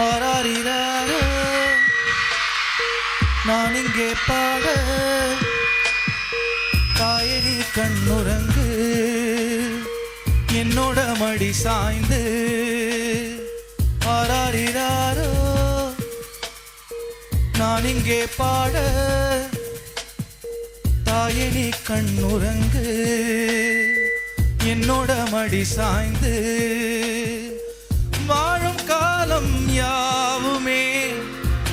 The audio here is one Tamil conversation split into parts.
ஆராரிராரோ நான் இங்கே பாட தாயே நீ கண்ணுறங்கு என்னோட மடி சாய்ந்து ஆராரிராரோ நான் இங்கே பாட தாயே நீ கண்ணுறங்கு என்னோட மடி சாய்ந்து வாழும் காலம் யாவுமே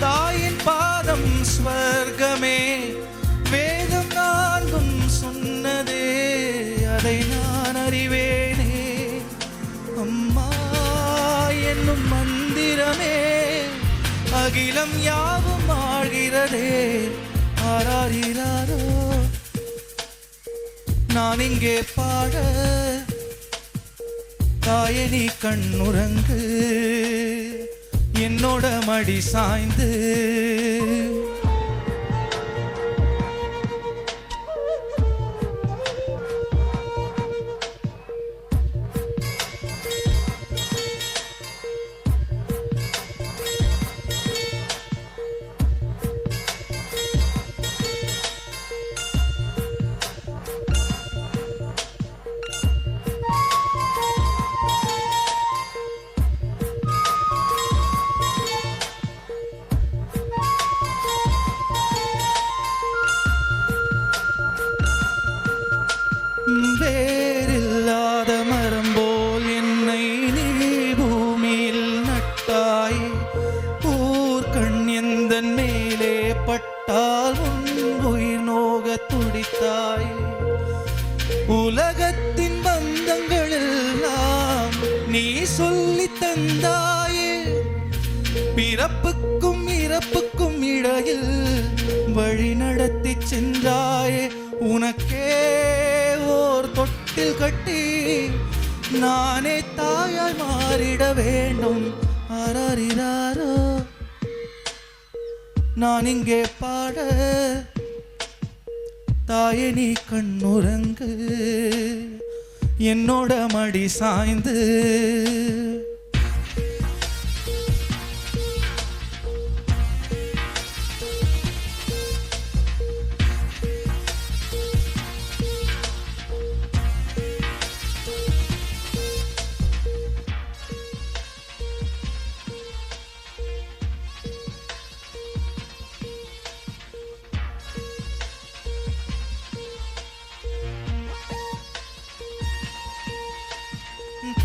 தாயின் பாதம் ஸ்வர்க்கமே வேதம் நான்கும் சொன்னதே அதை நான் அறிவேனே அம்மா என்னும் மந்திரமே அகிலம் யாவும் ஆழ்கிறதே ஆராரிராரோ நான் இங்கே பாட தாயே நீ கண்ணுறங்கு என்னோட மடி சாய்ந்து வேறில்லாத மரம் போல் என்னை நீ பூமியில் நட்டாய் ஊர்கண் எந்தன் மேலே பட்டால் உன் உயிர் நோக துடித்தாய் உலகத்தின் பந்தங்கள் எல்லாம் நீ சொல்லி தந்தாயே பிறப்புக்கும் இறப்புக்கும் இடையில் வழி நடத்தி சென்றாயே உனக்கே ஓர் தொட்டில் கட்டி நானே தாயாய் மாறிட வேண்டும் ஆராரிராரோ நான் இங்கே பாட தாயே நீ கண்ணுறங்கு என்னோட மடி சாய்ந்து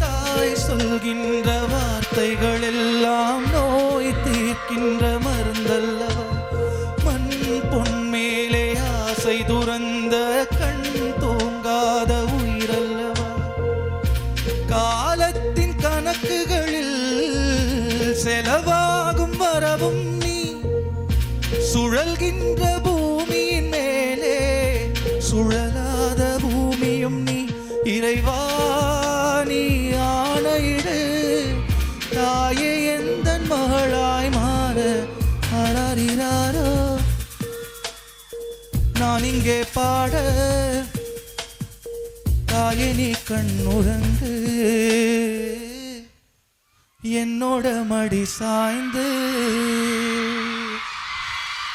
தாய் சொல்கின்ற வார்த்தைகள் எல்லாம் நோய் தீர்க்கின்ற மருந்தல்லவா மண் பொன் மேலே ஆசை துறந்த கண் தூங்காத உயிரல்லவா காலத்தின் கணக்குகளில் செலவாகும் வரவும் நீ சுழல்கின்ற பூமியின் மேலே சுழலாத பூமியும் நீ இறைவா நீ ஆணையிடு தாயே எந்தன் மகளாய் மாற ஆராரிராரோ நான் இங்கே பாட தாயே நீ கண்ணுறங்கு என்னோட மடி சாய்ந்து